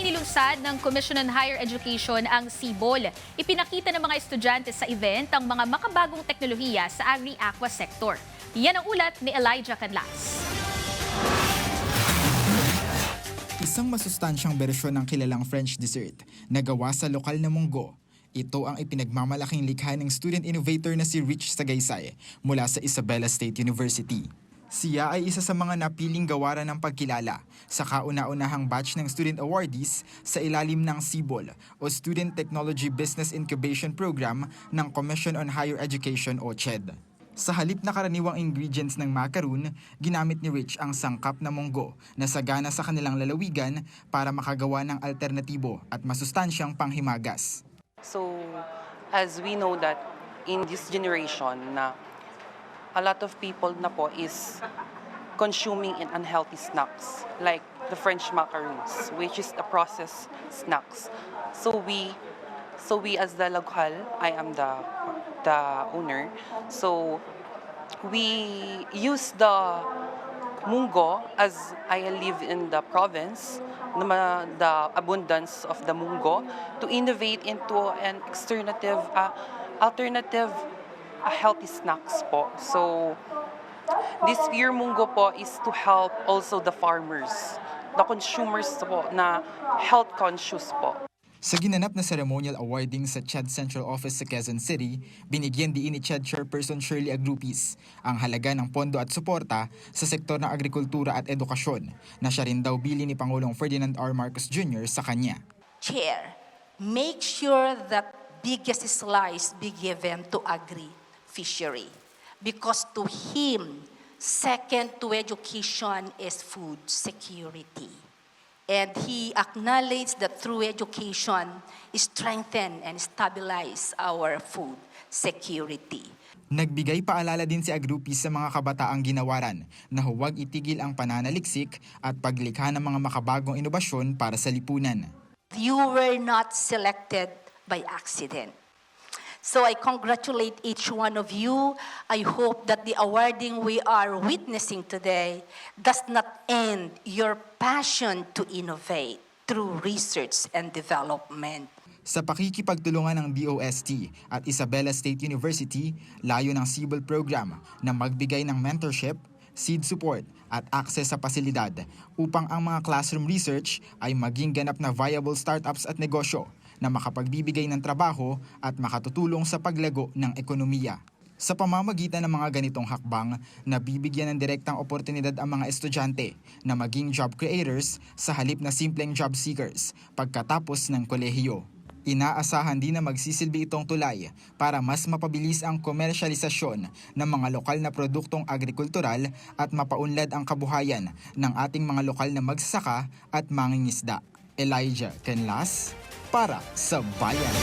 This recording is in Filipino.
inilunsad ng Commission on Higher Education ang CBOL. Ipinakita ng mga estudyante sa event ang mga makabagong teknolohiya sa agri-aqua sector. Yan ang ulat ni Elijah Canlas. Isang masustansyang bersyon ng kilalang French dessert na gawa sa lokal na munggo. Ito ang ipinagmamalaking likha ng student innovator na si Rich Sagaysay mula sa Isabela State University. Siya ay isa sa mga napiling gawaran ng pagkilala sa kauna-unahang batch ng student awardees sa ilalim ng CBOL o Student Technology Business Incubation Program ng Commission on Higher Education o CHED. Sa halip na karaniwang ingredients ng macaroon, ginamit ni Rich ang sangkap na munggo na sagana sa kanilang lalawigan para makagawa ng alternatibo at masustansyang panghimagas. So, as we know that in this generation na a lot of people na po is consuming in unhealthy snacks like the French macaroons, which is a processed snacks. So we as the local, I am the owner. So we use the munggo as I live in the province, the abundance of the munggo to innovate into an alternative healthy snacks po. So this Pure Munggo po is to help also the farmers, the consumers po na health conscious po. Sa ginanap na ceremonial awarding sa CHED Central Office sa Quezon City, binigyan diin ni CHED Chairperson Shirley Agrupis ang halaga ng pondo at suporta sa sektor ng agrikultura at edukasyon na siya rin daw bili ni Pangulong Ferdinand R. Marcos Jr. sa kanya. Chair, make sure that biggest slice be given to agri-fishery because to him, second to education is food security. And he acknowledged that through education, strengthen and stabilize our food security. Nagbigay paalala din si Agrupis sa mga kabataang ginawaran na huwag itigil ang pananaliksik at paglikha ng mga makabagong inobasyon para sa lipunan. You were not selected by accident. So I congratulate each one of you. I hope that the awarding we are witnessing today does not end your passion to innovate through research and development. Sa pakikipagtulungan ng DOST at Isabela State University, layo ng CBOL program na magbigay ng mentorship, seed support at access sa pasilidad upang ang mga classroom research ay maging ganap na viable startups at negosyo na makapagbibigay ng trabaho at makatutulong sa paglago ng ekonomiya. Sa pamamagitan ng mga ganitong hakbang, nabibigyan ng direktang oportunidad ang mga estudyante na maging job creators sa halip na simpleng job seekers pagkatapos ng kolehiyo. Inaasahan din na magsisilbi itong tulay para mas mapabilis ang komersyalisasyon ng mga lokal na produktong agrikultural at mapaunlad ang kabuhayan ng ating mga lokal na magsasaka at mangingisda. Elijah Canlas para sa Bayan.